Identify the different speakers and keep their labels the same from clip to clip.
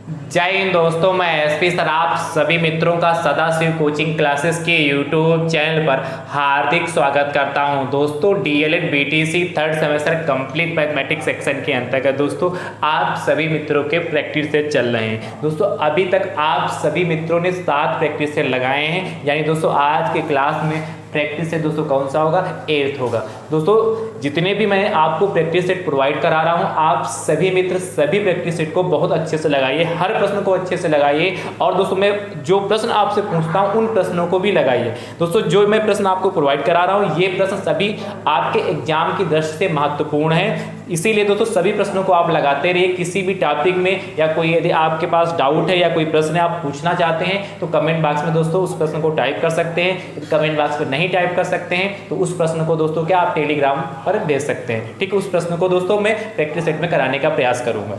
Speaker 1: जय हिंद दोस्तों, मैं एसपी सर आप सभी मित्रों का सदाशिव कोचिंग क्लासेस के यूट्यूब चैनल पर हार्दिक स्वागत करता हूं। दोस्तों DElEd BTC third semester complete mathematics section के अंतर्गत दोस्तों आप सभी मित्रों के प्रैक्टिस सेट चल रहे हैं। दोस्तों अभी तक आप सभी मित्रों ने 7 प्रैक्टिस सेट लगाए हैं, यानी दोस्तों आज के क्लास में प्रैक्टिस सेट दोस्तों कौन सा होगा, 8th होगा। दोस्तों जितने भी मैं आपको प्रैक्टिस सेट प्रोवाइड करा रहा हूं, आप सभी मित्र सभी प्रैक्टिस सेट को बहुत अच्छे से लगाइए, हर प्रश्न को अच्छे से लगाइए। और दोस्तों मैं जो प्रश्न आपसे पूछता हूं उन प्रश्नों को भी लगाइए। दोस्तों जो मैं प्रश्न आपको प्रोवाइड करा रहा हूं ये प्रश्न सभी आपके एग्जाम की दृष्टि से महत्वपूर्ण है, इसीलिए दोस्तों सभी प्रश्नों को आप लगाते रहिए। किसी भी टॉपिक में या कोई यदि आपके पास डाउट है या कोई प्रश्न आप पूछना चाहते हैं तो कमेंट बॉक्स में दोस्तों उस प्रश्न को टाइप कर सकते हैं। यदि कमेंट बॉक्स में नहीं टाइप कर सकते हैं तो उस प्रश्न को दोस्तों क्या आप टेलीग्राम पर भेज सकते हैं। ठीक है, उस प्रश्न को दोस्तों मैं प्रैक्टिस सेट में कराने का प्रयास करूंगा।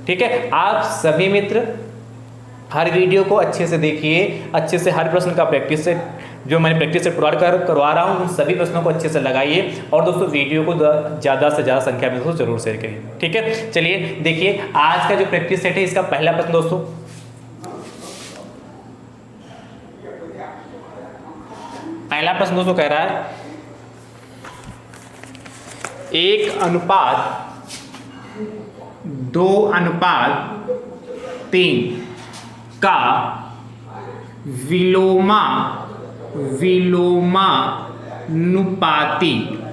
Speaker 1: ठीक है, आप सभी मित्र हर वीडियो को अच्छे से देखिए, अच्छे से हर प्रश्न का प्रैक्टिस सेट जो मैंने प्रैक्टिस सेट प्रोवाइड करवा रहा हूँ उन सभी प्रश्नों को अच्छे से लगाइए और दोस्तों वीडियो को ज़्यादा से ज़्यादा संख्या में दोस्तों जरूर शेयर करिए। ठीक है, चलिए देखिए आज का जो प्रैक्टिस सेट है इसका पहला प्रश्न दोस्तों, पहला प्रश्न दोस्तों कह रहा है 1:2:3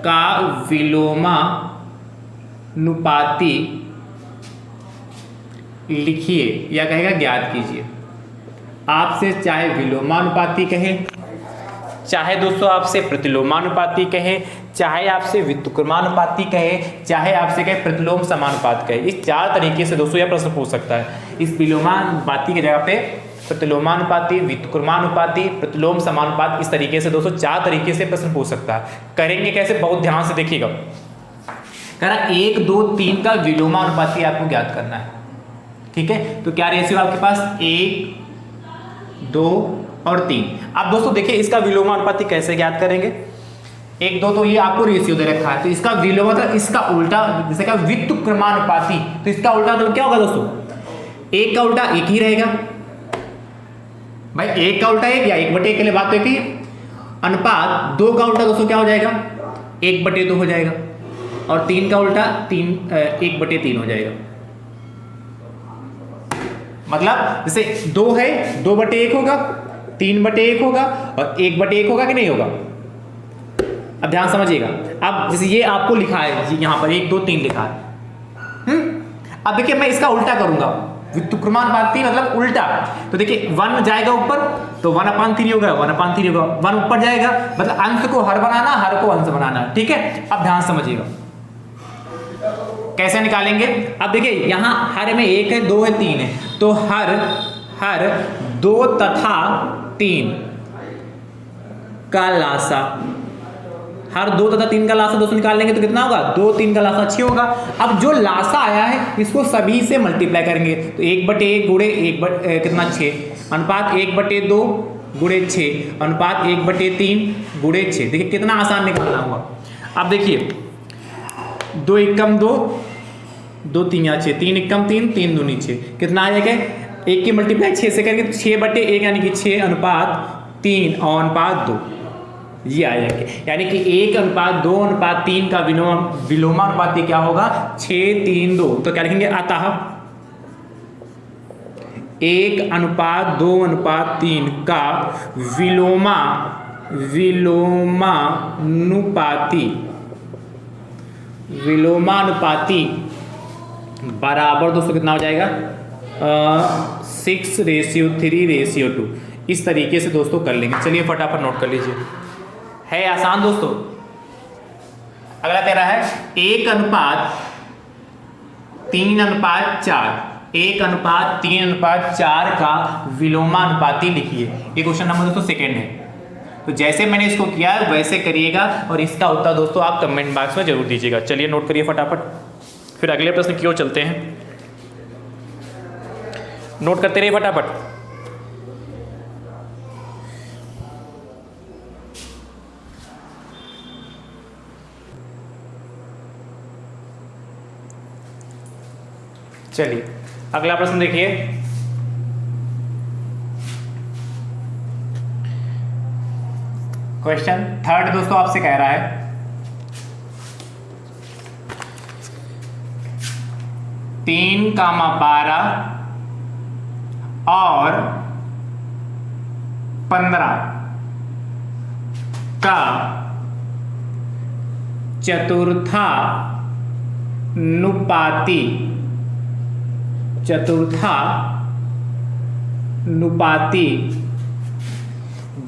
Speaker 1: का विलोमानुपाती लिखिए या कहेगा ज्ञात कीजिए। आपसे चाहे विलोमानुपाती कहे, चाहे दोस्तों आपसे प्रतिलोमानुपाती कहे, चाहे आपसे व्युत्क्रमानुपाती कहे, चाहे आपसे कहे प्रतिलोम समानुपात कहे, इस 4 तरीके से दोस्तों यह प्रश्न पूछ सकता है। इस विलोमानुपाती की जगह पे प्रतिलोमानुपाती, व्युत्क्रमानुपाती, प्रतिलोम समानुपात, इस तरीके से दोस्तों 4 तरीके से प्रश्न पूछ सकता है। करेंगे कैसे, बहुत ध्यान से देखिएगा। कह रहा 1, 2, 3 का विलोमानुपाती आपको ज्ञात करना है। ठीक है, तो क्या रेशियो आपके पास 1, 2 और 3। अब दोस्तों देखिए इसका विलोमानुपाती कैसे ज्ञात करेंगे। 1, 2 तो ये आपको रेशियो दे रखा है, तो इसका विलोम मतलब इसका उल्टा, जैसे क्या व्युत्क्रमानुपाती, तो इसका उल्टा तो क्या होगा दोस्तों, 1 का उल्टा 1 ही रहेगा भाई, 1 का उल्टा 1 या 1/1 के लिए बात तो एक ही है। अनुपात 2 का उल्टा दोस्तों क्या हो जाएगा, 1/2 हो जाएगा, और 3 का उल्टा 1/3 हो जाएगा। मतलब जैसे 2 है 2/1 होगा, 3/1 होगा और 1/1 होगा कि नहीं होगा। अब ध्यान समझिएगा, अब जैसे ये आपको लिखा है यहां पर 1, 2, 3 लिखा है। अब देखिए मैं इसका उल्टा करूंगा, व्युत्क्रमानुपाती मतलब उल्टा, तो देखिए 1 जाएगा ऊपर तो 1/3 होगा, 1/3 होगा, 1 ऊपर जाएगा मतलब अंश को हर बनाना, हर को अंश बनाना। ठीक है, अब ध्यान समझिएगा कैसे निकालेंगे। अब देखिए यहां हर में 1 है, 2 है, 3 है, तो हर 2 तथा 3 का लासा, हर 2 तथा 3 का लासा दोस्तों निकाल लेंगे तो कितना होगा, 2, 3 का लासा 6 होगा। अब जो लासा आया है इसको सभी से मल्टीप्लाई करेंगे, तो 1/1 गुणे 1 कितना 6, अनुपात 1/2 गुणे 6, अनुपात 1/3 गुणे 6। देखिए कितना आसान निकालना हुआ। अब देखिए 2 एकम 2, 2 3 या 6, 3 एकम 3, 3 दूनी 6, कितना आ जाएगा, 1 की मल्टीप्लाई 6 से करेंगे तो 6/1 यानी कि 6 अनुपात 3 और अनुपात 2 ये आ जाएंगे, यानी कि 1:2:3 का विलोमानुपाती क्या होगा, 6, 3, 2। तो क्या लिखेंगे, अतः 1:2:3 का विलोमानुपाती बराबर दोस्तों कितना हो जाएगा, 6:3:2। इस तरीके से दोस्तों कर लेंगे। चलिए फटाफट नोट कर लीजिए, है आसान दोस्तों। अगला कह रहा है 1:3:4, 1:3:4 का विलोमानुपाती लिखिए। ये क्वेश्चन नंबर दोस्तों 2nd है। तो जैसे मैंने इसको किया वैसे करिएगा और इसका उत्तर दोस्तों आप कमेंट बॉक्स में जरूर दीजिएगा। चलिए नोट करिए फटाफट, फिर अगले प्रश्न की ओर चलते हैं। नोट करते रहिए फटाफट। चलिए अगला प्रश्न देखिए, क्वेश्चन थर्ड दोस्तों आपसे कह रहा है 3,12 और 15 का चतुर्थानुपाती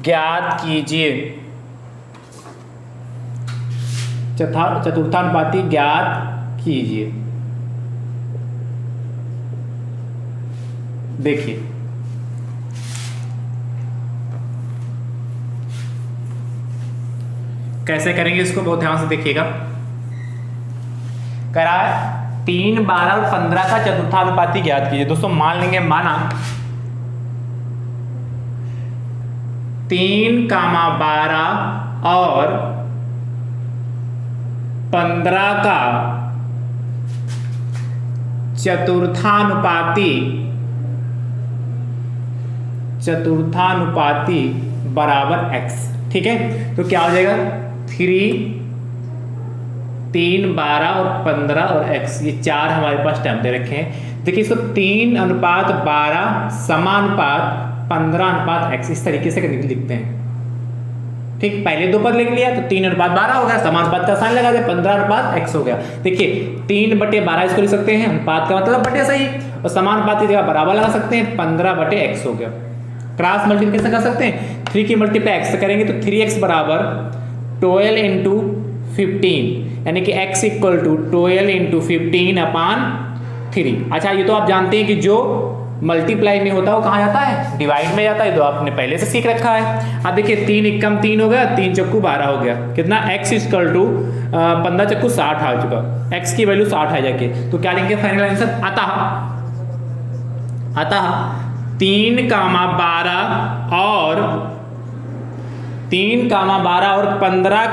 Speaker 1: ज्ञात कीजिए। चतुर्थानुपाती ज्ञात कीजिए। देखिए कैसे करेंगे इसको, बहुत ध्यान से देखिएगा। करा 3, 12 और 15 का चतुर्थानुपाती ज्ञात कीजिए। दोस्तों मान लेंगे, माना 3,12 और 15 का चतुर्थानुपाती बराबर x। ठीक है, तो क्या हो जाएगा 3, 12 और 15 और x, ये 4 हमारे पास टर्म दे रखे हैं। देखिए इसको 3:12 समानुपात 15:x इस तरीके से लिखते हैं। ठीक, पहले दो पद लिख लिया तो 3:12 हो गया, समानुपात का साइन लगा दिया, 15:x हो गया। देखिए 3/12 इसको लिख सकते हैं, अनुपात का मतलब बटे सही, और समानुपात की जगह बराबर लगा सकते हैं, 15/x हो गया। क्रॉस मल्टीप्लिकेशन कर सकते हैं, 3 की मल्टीप्लाई x करेंगे तो 3x बराबर 12 × 15, यानी कि x = 12 × 15/3। अच्छा ये तो आप जानते हैं कि जो मल्टीप्लाई में होता है वो कहाँ जाता है, डिवाइड में जाता है, तो आपने पहले से सीख रखा है। अब देखिए 3 × 3 हो गया, 3 × 12 हो गया, कितना x = 15 × 60 आ चुका, x की वैल्यू 60 आ जाके, तो क्या लेंगे फाइनल आंसर। अतः 3,12 और 15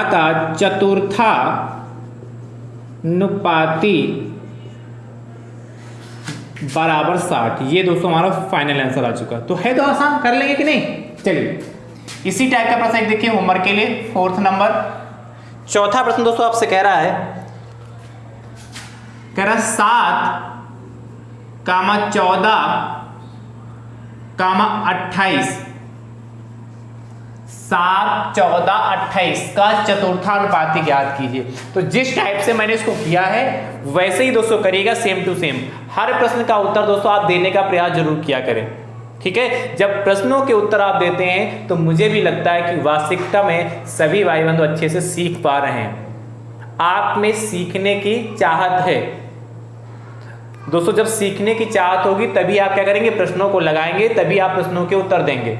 Speaker 1: का चतुर्थानुपाती बराबर 60। ये दोस्तों हमारा फाइनल आंसर आ चुका। तो है तो आसान, कर लेंगे कि नहीं। चलिए इसी टाइप का प्रश्न एक देखिए होमवर्क के लिए, 4th नंबर। चौथा प्रश्न दोस्तों आपसे कह रहा है 7, 14, 28, 7, 14, 28 का चतुर्थानुपाती ज्ञात कीजिए। तो जिस टाइप से मैंने इसको किया है वैसे ही दोस्तों करिएगा, सेम टू सेम। हर प्रश्न का उत्तर दोस्तों आप देने का प्रयास जरूर किया करें। ठीक है, जब प्रश्नों के उत्तर आप देते हैं तो मुझे भी लगता है कि वास्तविकता में सभी भाई बंधु अच्छे से सीख पा रहे हैं, आप में सीखने की चाहत है। दोस्तों जब सीखने की चाहत होगी तभी आप क्या करेंगे, प्रश्नों को लगाएंगे, तभी आप प्रश्नों के उत्तर देंगे,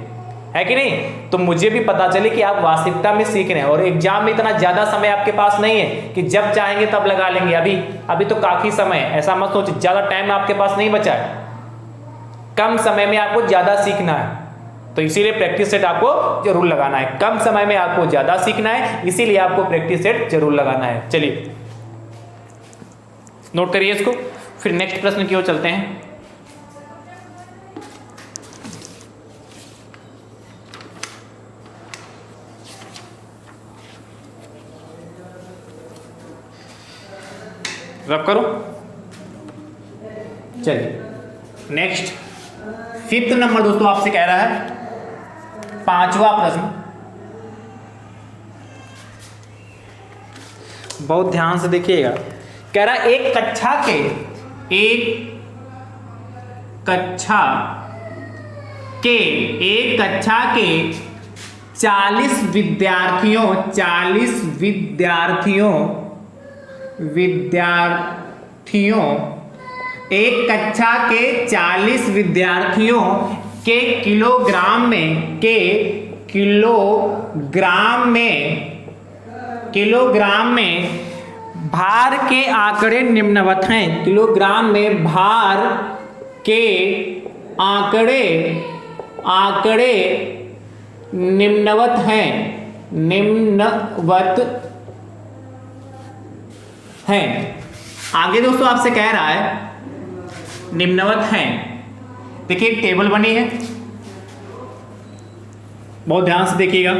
Speaker 1: है कि नहीं। तो मुझे भी पता चले कि आप वास्तविकता में सीख रहे हैं, और एग्जाम में इतना ज्यादा समय आपके पास नहीं है कि जब चाहेंगे तब लगा लेंगे। अभी तो काफी समय है, ऐसा मत सोचिए ज्यादा टाइम आपके पास नहीं बचा है, कम समय में आपको ज्यादा सीखना है। तो इसीलिए प्रैक्टिस सेट आपको जरूर लगाना है, कम समय में आपको ज्यादा सीखना है, इसीलिए आपको प्रैक्टिस सेट जरूर लगाना है। चलिए नोट करिए इसको, फिर नेक्स्ट प्रश्न की ओर चलते हैं। रब करो। चलिए नेक्स्ट 5th नंबर दोस्तों आपसे कह रहा है 5वां प्रश्न, बहुत ध्यान से देखिएगा। कह रहा है एक कक्षा के 40 विद्यार्थियों के किलोग्राम में भार के आंकड़े निम्नवत हैं। किलोग्राम में भार के आंकड़े निम्नवत हैं। आगे दोस्तों आपसे कह रहा है निम्नवत हैं। देखिए एक टेबल बनी है, बहुत ध्यान से देखिएगा।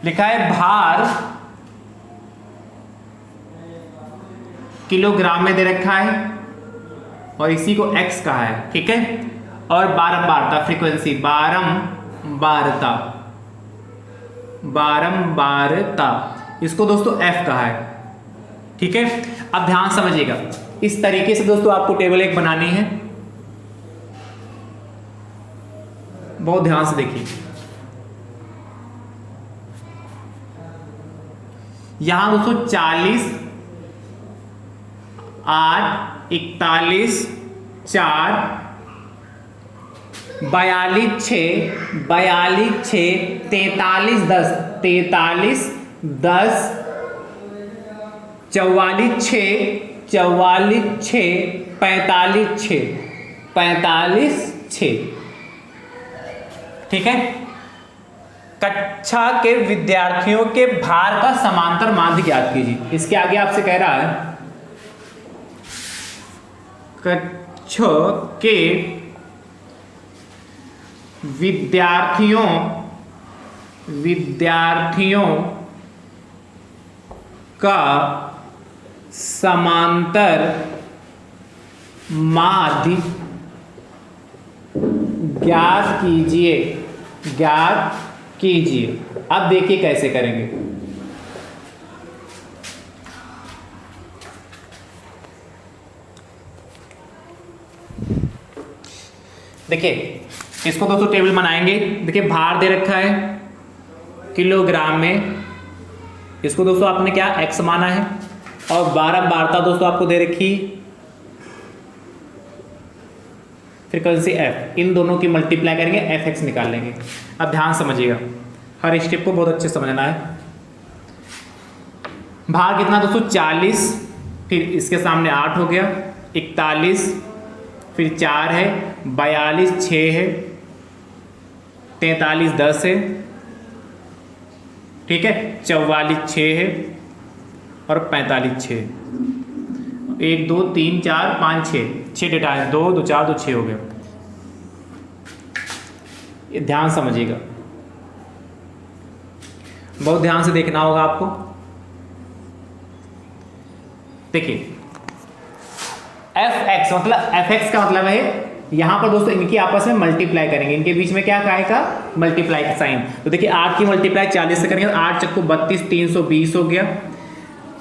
Speaker 1: लिखा है भार किलोग्राम में दे रखा है और इसी को x कहा है, ठीक है। और बारंबारता फ्रीक्वेंसी, बारंबारता इसको दोस्तों f कहा है, ठीक है। अब ध्यान समझिएगा, इस तरीके से दोस्तों आपको टेबल एक बनानी है, बहुत ध्यान से देखिए। यहां दोस्तों 40, 8, 41, 4, 42, 6, 43, 43, 10, 43, 10, 44, 6, 44, 6, 45, 6, 45, 6, ठीक है। कक्षा के विद्यार्थियों के भार का समांतर माध्य ज्ञात कीजिए। इसके आगे आपसे कह रहा है कक्षा के विद्यार्थियों का समांतर माध्य ज्ञात कीजिए। अब देखिए कैसे करेंगे। देखिए इसको दोस्तों टेबल बनाएंगे। देखिए भार दे रखा है किलोग्राम में, इसको दोस्तों आपने क्या x माना है, और बारंबारता दोस्तों आपको दे रखी फ्रीक्वेंसी f, इन दोनों की मल्टीप्लाई करेंगे fx निकाल लेंगे। अब ध्यान समझिएगा, हर स्टेप को बहुत अच्छे समझना है। भार कितना दोस्तों 40, फिर इसके सामने 8 हो गया, 41, फिर 4 है, 42, 6 है, 43, 10 है, ठीक है, 44, 6 है और 45, 6, 1 2 3 4 5 6 डेटा है, 2 2 4 2 6 हो गया। ये ध्यान समझिएगा, बहुत ध्यान से देखना होगा आपको। देखिए fx मतलब fx का मतलब है यहां पर दोस्तों इनकी आपस में मल्टीप्लाई करेंगे, इनके बीच में क्या आएगा मल्टीप्लाई का साइन। तो देखिए 8 की मल्टीप्लाई 40 से करेंगे, 8 चक्कू 32, 320 हो गया,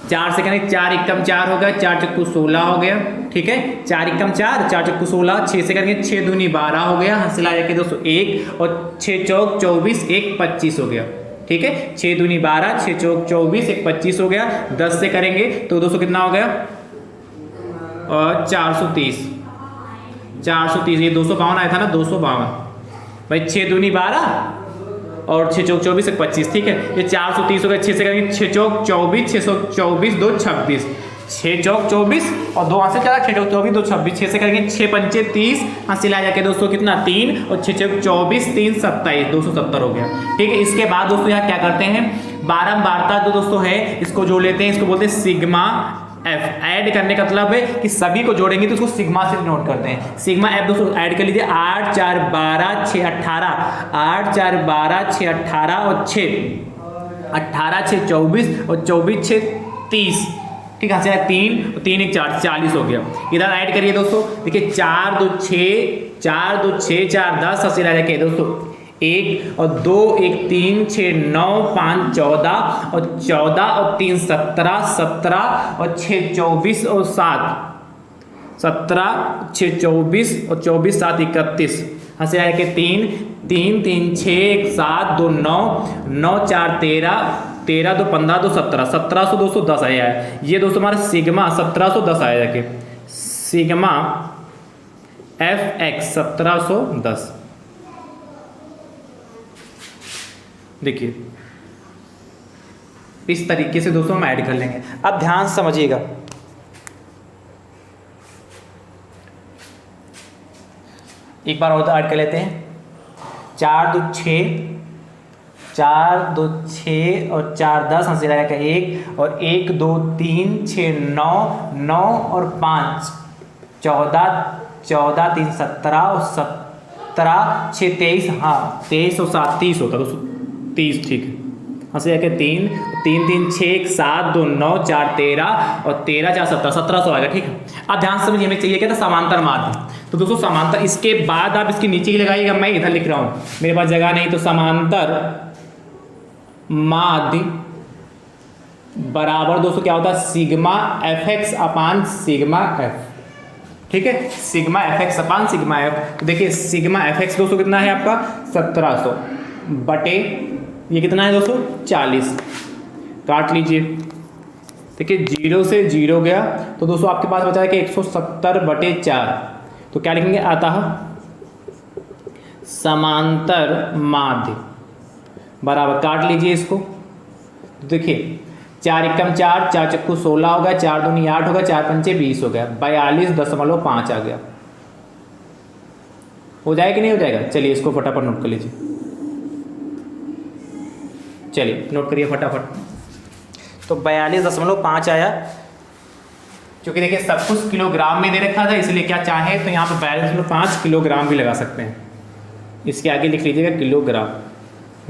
Speaker 1: 4 से करेंगे 4 एकम 4 हो गया, 4 चक्कू 16 हो गया, ठीक है, 4 एकम 4, 4 चक्कू 16, 6 से करेंगे 6 दूनी 12 हो गया, हासिल आ जाके दोस्तों 1, और 6 चौक 24, 1 25 हो गया, ठीक है, 6 दूनी 12, 6 चौक 24, 1 25 हो गया। 10 से करेंगे तो दोस्तों कितना हो गया 430, ये 252 आया था ना, 252 भाई, 6 दूनी 12 और 6 चौक 24, 1 25, ठीक है, ये 430 हो गया। 6 से करेंगे 6 चौक 24, 624, 2 26, 6 चौक 24 और 2 हाथ से चला, 6 चौक 24, 2 26, 6 से करेंगे 6 पंचे 30, हासिल आ जाके दोस्तों कितना 3, और 6 चौक 24, 3 27, 270 हो गया, ठीक है। इसके बाद दोस्तों यहाँ क्या करते हैं, बारंबारता जो दोस्तों है इसको जोड़ लेते हैं, इसको बोलते हैं सिग्मा f। ऐड करने का मतलब है कि सभी को जोड़ेंगे तो उसको सिग्मा से नोट करते हैं। सिग्मा f दोस्तों ऐड कर लीजिए, 8 4 12 6 18, 8 4 12 6 18 और 6 18 6 24 और 24 6 30, ठीक है, 3 3 1 4 40 हो गया। इधर ऐड करिए दोस्तों, देखिए 4 2 6 4 2 6 4 10, हासिल आ जाके दोस्तों 1 और 2 1 3 6 9 5 14 और 14 और 3 17 17 और 6 24 और 7 17, 6 24 और 24 7 31, हासिल आया कि 3 3 3 6 1 7 2 9 9 4 13 13 2 15 2 17 1700 210 आया है। ये दोस्तों हमारा सिग्मा 1710 आया जाके, सिग्मा fx 1710। देखिए इस तरीके से दोस्तों हम ऐड कर लेंगे। अब ध्यान समझिएगा, एक बार और ऐड कर लेते हैं, 4 2 6 4 2 6 और 4 10, हासिल आएगा 1 और 1 2 3 6 9 9 और 5 14 14 3 17 और 17 6 23, हाँ 23 और 7 30 होता दोस्तों, 30 ठीक है। हाँ से जाके 3 3 3 6 7 2 9 4 13 और 13 4 17 1700 आएगा, ठीक है। अब ध्यान से समझिए, हमें चाहिए क्या था, समांतर माध्य। तो दोस्तों समांतर, इसके बाद आप इसके नीचे ही लगाइएगा, मैं इधर लिख रहा हूँ, मेरे पास जगह नहीं, तो समांतर माध्य बराबर दोस्तों क्या होता है, सिग्मा एफ एक्स अपान सिग्मा एफ, ठीक है, सिग्मा एफ एक्स अपान सिग्मा एफ। तो देखिए सिग्मा एफ एक्स दोस्तों कितना है आपका 1700 बटे ये कितना है दोस्तों 40, काट लीजिए। देखिए 0 से 0 गया, तो दोस्तों आपके पास बचा है कि 170 बटे 4, तो क्या लिखेंगे, आता है समांतर माध्य बराबर, काट लीजिए इसको। तो देखिए 4 एकम 4, 4 चक्कू 16 हो गया, 4 दूनी 8 हो गया, 4 पंचे 20 हो गया, 42.5 आ गया। हो जाएगा कि नहीं हो जाएगा, चलिए इसको फटाफट नोट कर लीजिए, चलिए नोट करिए फटाफट। तो 42.5 आया, क्योंकि देखिए सब कुछ किलोग्राम में दे रखा था, इसलिए क्या चाहे तो यहाँ पर 42.5 किलोग्राम भी लगा सकते हैं, इसके आगे लिख लीजिएगा किलोग्राम,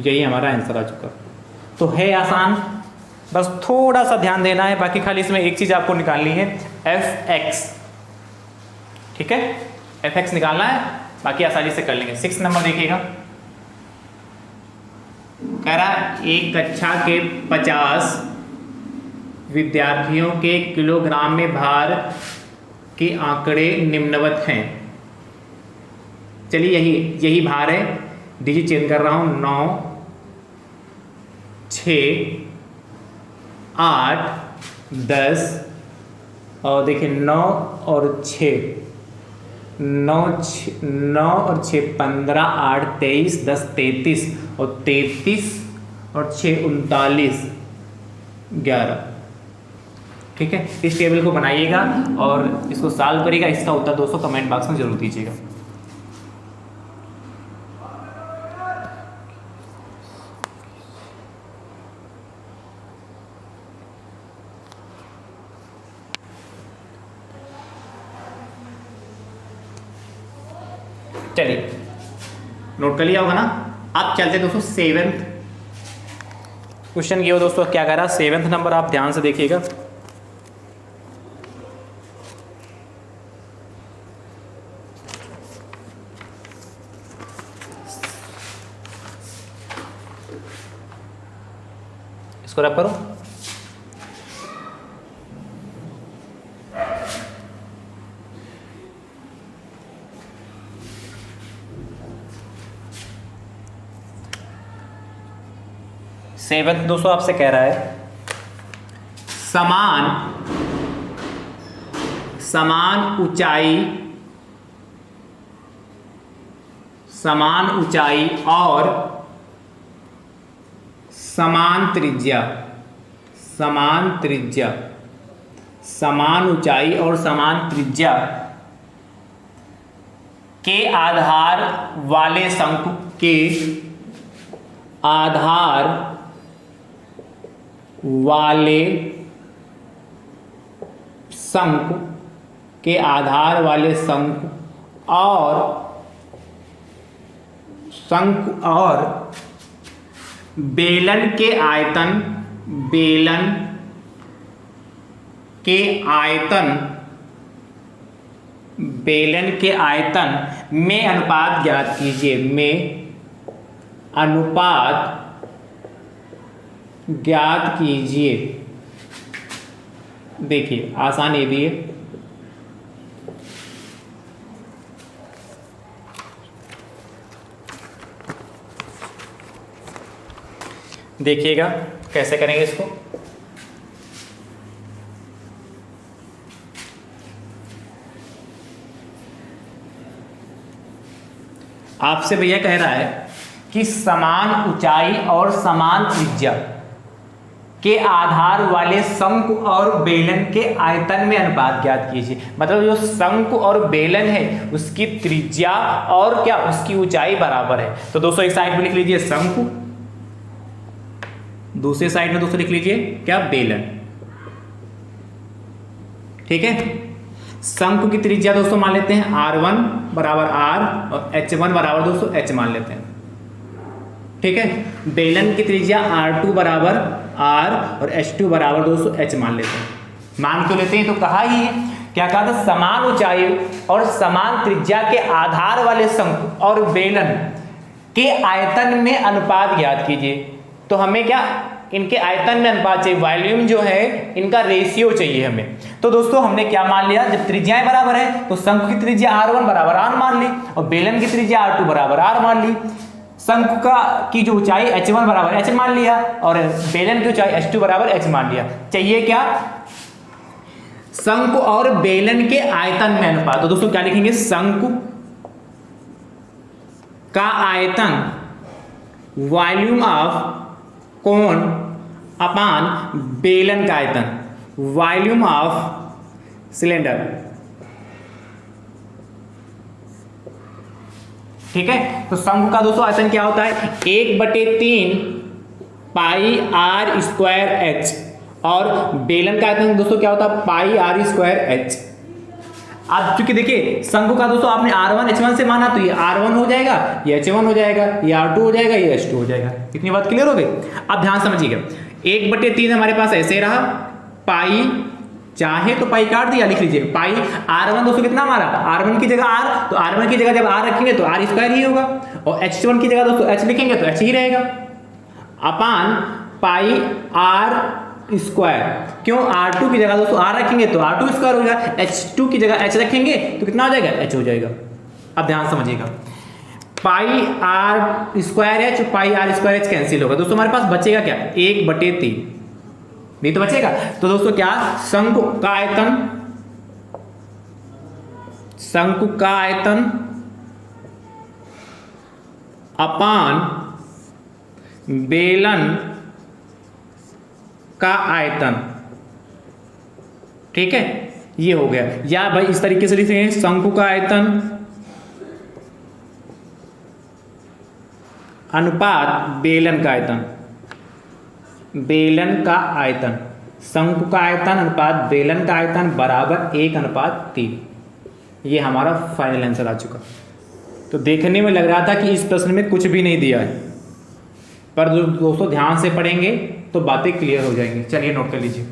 Speaker 1: यही हमारा आंसर आ चुका। तो है आसान, बस थोड़ा सा ध्यान देना है, बाकी खाली इसमें एक चीज़ आपको निकालनी है, एफ एक्स, ठीक है, एफ एक्स निकालना है, बाकी आसानी से कर लेंगे। 6 नंबर देखिएगा, कह रहा एक कक्षा के 50 विद्यार्थियों के किलोग्राम में भार के आंकड़े निम्नवत हैं। चलिए यही भार है, डिजिट चेंज कर रहा हूँ, 9 6 8 10 और देखिए 9 और 6 9 और 6 15 8 23 10 33 और 33 और 6 39 11, ठीक है। इस टेबल को बनाइएगा और इसको सॉल्व करिएगा, इसका उत्तर दोस्तों कमेंट बॉक्स में जरूर दीजिएगा। चलिए नोट कर लिया होगा ना। अब चलते दोस्तों 7th क्वेश्चन की ओर। दोस्तों क्या कह रहा है 7th नंबर, आप ध्यान से देखिएगा। इसको रब करो। सेवंथ दोस्तों आपसे कह रहा है समान ऊंचाई और समान त्रिज्या के आधार वाले शंकु के आधार वाले शंकु और बेलन के आयतन में अनुपात ज्ञात कीजिए। देखिए आसान ये भी है, देखिएगा कैसे करेंगे इसको। आपसे भैया कह रहा है कि समान ऊंचाई और समान त्रिज्या के आधार वाले शंकु और बेलन के आयतन में अनुपात ज्ञात कीजिए। मतलब जो शंकु और बेलन है उसकी त्रिज्या और क्या उसकी ऊंचाई बराबर है। तो दोस्तों एक साइड में लिख लीजिए शंकु, दूसरे साइड में दोस्तों लिख लीजिए क्या बेलन, ठीक है। शंकु की त्रिज्या दोस्तों मान लेते हैं R1 बराबर R और H1 बराबर दोस्तों H मान लेते हैं। ठीक है, बेलन की त्रिज्या R2 बराबर R और H2 बराबर दोस्तों H मान लेते हैं। मान क्यों लेते हैं, तो कहा ही है, क्या कहा था, समान ऊंचाई और समान त्रिज्या के आधार वाले शंकु और बेलन के आयतन में अनुपात ज्ञात कीजिए। तो हमें क्या, इनके आयतन में अनुपात चाहिए, वॉल्यूम जो है इनका रेशियो चाहिए हमें। तो दोस्तों हमने क्या मान लिया, जब त्रिज्याएं बराबर है तो शंकु की त्रिज्या R1 बराबर R मान ली और बेलन की त्रिज्या R2 बराबर R मान ली। शंकु की जो ऊंचाई H1 बराबर H मान लिया और बेलन की ऊंचाई H2 बराबर H मान लिया। चाहिए क्या, शंकु और बेलन के आयतन में अनुपात। तो दोस्तों क्या लिखेंगे, शंकु का आयतन वॉल्यूम ऑफ कोन अपान बेलन का आयतन, वॉल्यूम ऑफ सिलेंडर। ठीक है, तो शंकु का दोस्तों आयतन क्या होता है, 1/3 पाई R स्क्वायर H और बेलन का आयतन दोस्तों क्या होता है, पाई R स्क्वायर H। अब चूंकि देखिए शंकु का दोस्तों आपने R1 H1 से माना तो ये R1 हो जाएगा, ये H1 हो जाएगा, ये R2 हो जाएगा, ये H2 हो जाएगा। इतनी बात क्लियर हो गई। अब ध्यान समझिएगा, 1/3 हमारे पास ऐसे रहा, पाई चाहे तो पाई काट दिया, लिख लीजिए पाई R1 दोस्तों कितना हमारा, R1 की जगह R, तो R1 की जगह जब R रखेंगे तो R स्क्वायर ही होगा और H1 की जगह दोस्तों H लिखेंगे तो H ही रहेगा, अपान पाई R स्क्वायर। क्यों, R2 की जगह दोस्तों R रखेंगे तो R2 स्क्वायर हो जाएगा, H2 की जगह H रखेंगे तो कितना हो जाएगा, H हो जाएगा। अब ध्यान समझिएगा, पाई R स्क्वायर H पाई R स्क्वायर H कैंसिल होगा दोस्तों, हमारे पास बचेगा क्या, 1/3 नहीं तो बचेगा। तो दोस्तों क्या, शंकु का आयतन, शंकु का आयतन अपान बेलन का आयतन। ठीक है, ये हो गया। या भाई इस तरीके से लिखेंगे, शंकु का आयतन अनुपात बेलन का आयतन, बेलन का आयतन, शंकु का आयतन अनुपात बेलन का आयतन बराबर 1/3। ये हमारा फाइनल आंसर आ चुका। तो देखने में लग रहा था कि इस प्रश्न में कुछ भी नहीं दिया है, पर दोस्तों ध्यान से पढ़ेंगे तो बातें क्लियर हो जाएंगी। चलिए नोट कर लीजिए।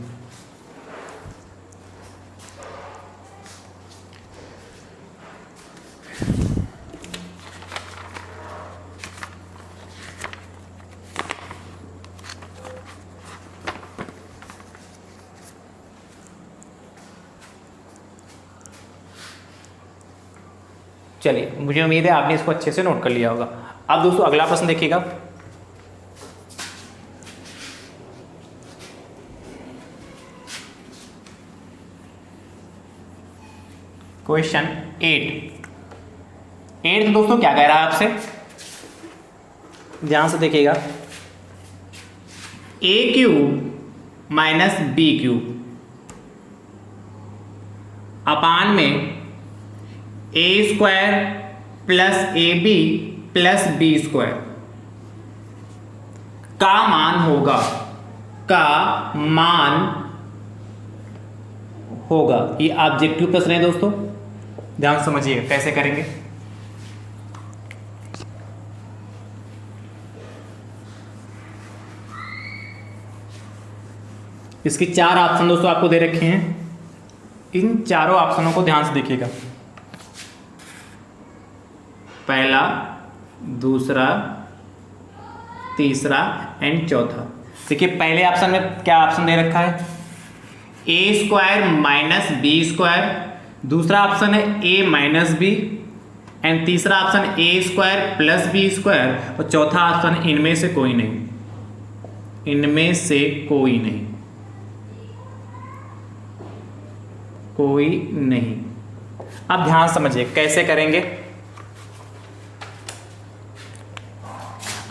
Speaker 1: चलिए, मुझे उम्मीद है आपने इसको अच्छे से नोट कर लिया होगा। अब दोस्तों अगला प्रश्न देखिएगा। क्वेश्चन 8 दोस्तों क्या कह रहा है आपसे, ध्यान से देखिएगा। A³ माइनस B³ अपान में A² plus AB plus B² का मान होगा, का मान होगा। ये ऑब्जेक्टिव प्रश्न है दोस्तों, ध्यान समझिए कैसे करेंगे। इसके 4 ऑप्शन दोस्तों आपको दे रखे हैं, इन चारों ऑप्शनों को ध्यान से देखिएगा। पहला, दूसरा, तीसरा एंड चौथा। देखिए पहले ऑप्शन में क्या ऑप्शन दे रखा है, A² माइनस B², दूसरा ऑप्शन है A माइनस B एंड तीसरा ऑप्शन A² प्लस B² और चौथा ऑप्शन इनमें से कोई नहीं, इनमें से कोई नहीं, कोई नहीं। अब ध्यान समझिए कैसे करेंगे।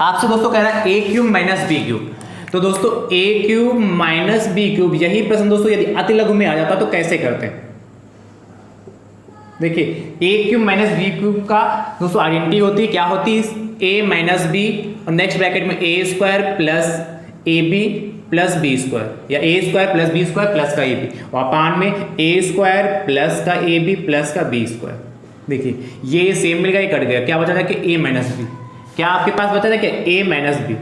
Speaker 1: आपसे दोस्तों कह रहा है A³ माइनस B³, तो दोस्तों A³ माइनस B³, यही प्रश्न दोस्तों यदि अति लघु में आ जाता तो कैसे करते हैं। देखिए A³ माइनस B³ का दोस्तों आइडेंटिटी होती है, क्या होती है, A माइनस B और नेक्स्ट ब्रैकेट में A² plus AB plus B square या A square plus B square plus का ए बी, और अपान में ए स्क्वायर प्लस का ए बी प्लस का बी स्क्वायर। देखिए ये सेम मिल गया, ये कट गया, क्या बचा था कि ए माइनस बी। क्या आपके पास बचा था कि ए माइनस बी।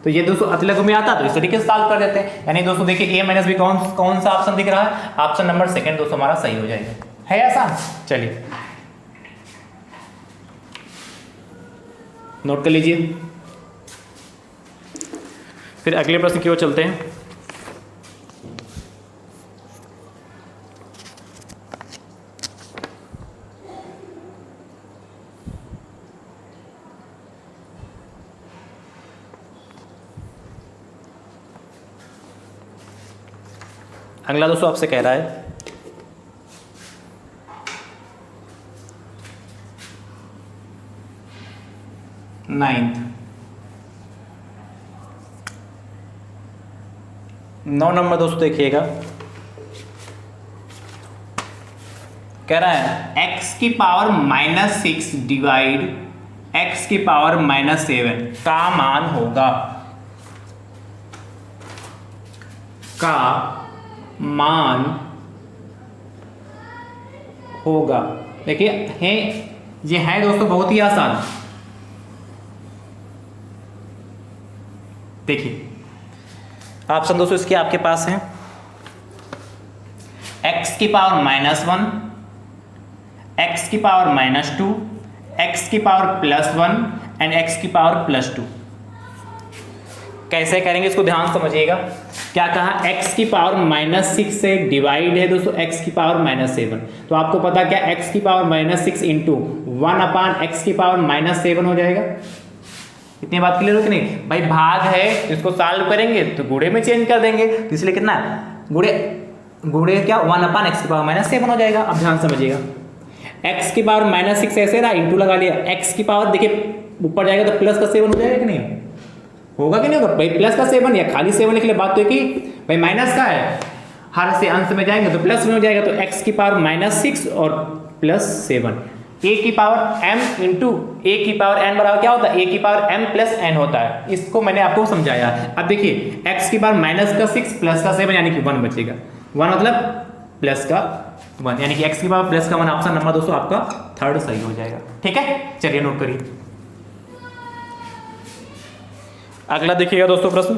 Speaker 1: तो ये दोस्तों अतिलघु में आता तो इस तरीके से सॉल्व कर देते हैं। यानी दोस्तों देखिए ए माइनस बी कौन सा ऑप्शन दिख रहा है, ऑप्शन नंबर सेकंड दोस्तों हमारा सही हो जाएगा। है आसान, चलिए नोट कर लीजिए। फिर अगले प्रश्न की ओर चलते हैं। अगला दोस्तों आपसे कह रहा है नाइन्थ 9 नंबर दोस्तों देखिएगा, कह रहा है x की पावर -6 डिवाइड x की पावर -7 का मान होगा, का मान होगा। देखिए है, ये है दोस्तों बहुत ही आसान। देखिए ऑप्शन दोस्तों इसके आपके पास हैं x की पावर -1, x की पावर -2, x की पावर +1 एंड x की पावर +2। कैसे करेंगे इसको ध्यान समझिएगा। क्या कहा, x की पावर -6 से डिवाइड है दोस्तों x की पावर -7, तो आपको पता क्या x की पावर -6 इंटू 1/x की पावर -7 हो जाएगा। इतनी बात क्लियर हो कि नहीं भाई। भाग है, इसको सॉल्व करेंगे तो गुणे में चेंज कर देंगे, तो इसलिए कितना गुणे क्या 1/x की पावर -7 हो जाएगा। अब ध्यान समझिएगा, x की पावर -6 ऐसे रहा, इंटू लगा लिया, x की पावर देखिए ऊपर जाएगा तो प्लस का 7 हो जाएगा कि नहीं, होगा कि नहीं होगा भाई। प्लस का 7 या खाली 7 लिख ले, बात तो कि भाई माइनस का है, हर से अंश में जाएंगे तो प्लस में हो जाएगा। तो x की पावर -6 और +7, a की पावर m इंटू a की पावर n बराबर क्या होता है, a की पावर m प्लस n होता है। इसको मैंने आपको समझाया। अब देखिए x की पावर -6 प्लस का 7 यानी कि 1 बचेगा, 1 मतलब प्लस का 1, यानी कि x की पावर प्लस का 1 ऑप्शन नंबर दोस्तों आपका थर्ड सही हो जाएगा। ठीक है, चलिए नोट करिए। अगला देखिएगा दोस्तों प्रश्न,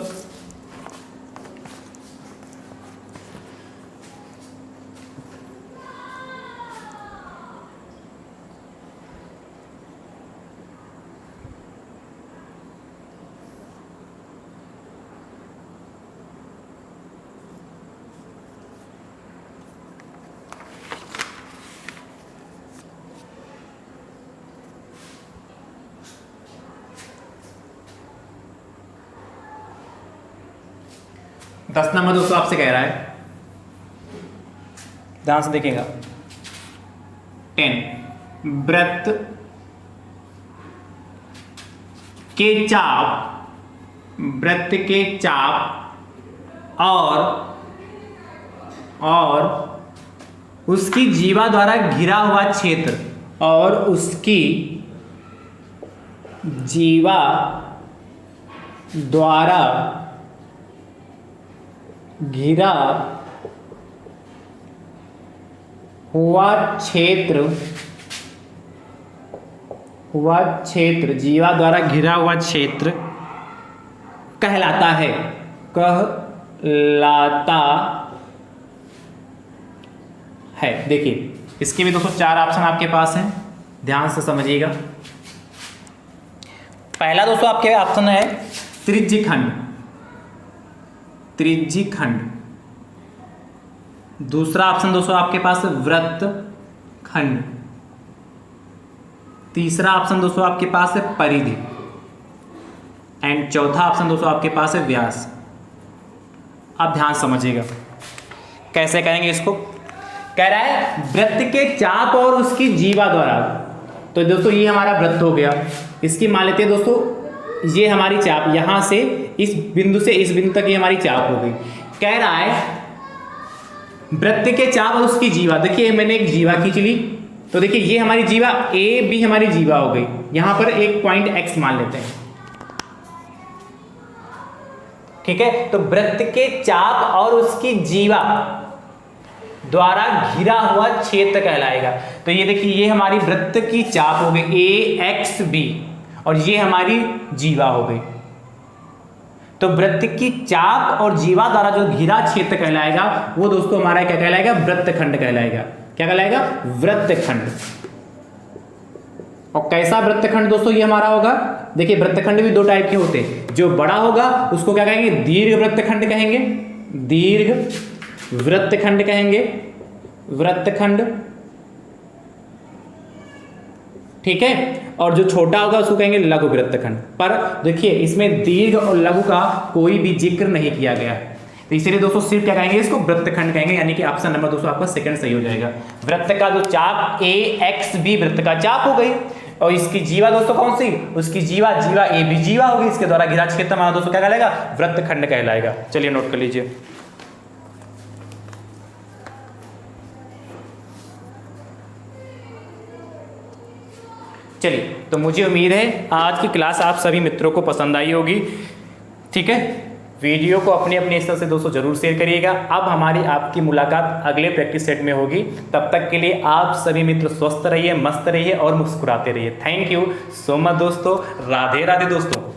Speaker 1: दस नंबर दोस्तों आपसे कह रहा है, ध्यान से देखिएगा। 10 वृत्त के चाप और उसकी जीवा द्वारा घिरा हुआ क्षेत्र, और उसकी जीवा द्वारा घिरा हुआ क्षेत्र, जीवा द्वारा घिरा हुआ क्षेत्र कहलाता है, देखिए इसके भी दोस्तों 4 ऑप्शन आपके पास हैं, ध्यान से समझिएगा। पहला दोस्तों आपके ऑप्शन है त्रिज्यखंड। दूसरा ऑप्शन दोस्तों आपके पास है वृत्तखंड। तीसरा ऑप्शन दोस्तों आपके पास है परिधि, एंड चौथा ऑप्शन दोस्तों आपके पास है व्यास। अब ध्यान समझिएगा कैसे करेंगे इसको। कह रहा है वृत्त के चाप और उसकी जीवा द्वारा, तो दोस्तों ये हमारा वृत्त हो गया, इसकी मान लेते हैं दोस्तों ये हमारी चाप, यहां से इस बिंदु से इस बिंदु तक ये हमारी चाप हो गई। कह रहा है वृत्त के चाप और उसकी जीवा, देखिए मैंने एक जीवा खींच ली, तो देखिए ये हमारी जीवा ए बी हमारी जीवा हो गई। यहां पर एक पॉइंट x मान लेते हैं, ठीक है। तो वृत्त के चाप और उसकी जीवा द्वारा घिरा हुआ क्षेत्र कहलाएगा। तो ये देखिए, ये हमारी वृत्त की चाप हो गई AXB और ये हमारी जीवा हो गई। तो वृत्त की चाप और जीवा द्वारा जो घिरा क्षेत्र कहलाएगा वो दोस्तों हमारा क्या कहलाएगा? वृत्तखंड कहलाएगा। क्या कहलाएगा? वृत्तखंड। और कैसा वृत्तखंड दोस्तों ये हमारा होगा? देखिए, वृत्तखंड भी दो टाइप के होते हैं। जो बड़ा होगा उसको क्या कहेंगे? दीर्घ वृत्तखंड कहेंगे, दीर्घ वृत्तखंड कहेंगे, वृत्तखंड, ठीक है। और जो छोटा होगा उसको कहेंगे लघु वृत्तखंड। पर देखिए, इसमें दीर्घ और लघु का कोई भी जिक्र नहीं किया गया है, तो इसलिए दोस्तों सिर्फ क्या कहेंगे? इसको वृत्तखंड कहेंगे। यानी कि ऑप्शन नंबर दोस्तों आपका सेकंड सही हो जाएगा। वृत्त का जो चाप AXB वृत्त का चाप हो गई, और इसकी जीवा दोस्तों कौन सी? उसकी जीवा AB जीवा होगी। इसके द्वारा घिरा क्षेत्र हमारा दोस्तों क्या कहलाएगा? वृत्तखंड कहलाएगा। चलिए नोट कर लीजिए। चलिए, तो मुझे उम्मीद है आज की क्लास आप सभी मित्रों को पसंद आई होगी, ठीक है। वीडियो को अपने अपने स्तर से दोस्तों जरूर शेयर करिएगा। अब हमारी आपकी मुलाकात अगले प्रैक्टिस सेट में होगी। तब तक के लिए आप सभी मित्र स्वस्थ रहिए, मस्त रहिए और मुस्कुराते रहिए। थैंक यू सो मच दोस्तों। राधे राधे दोस्तों।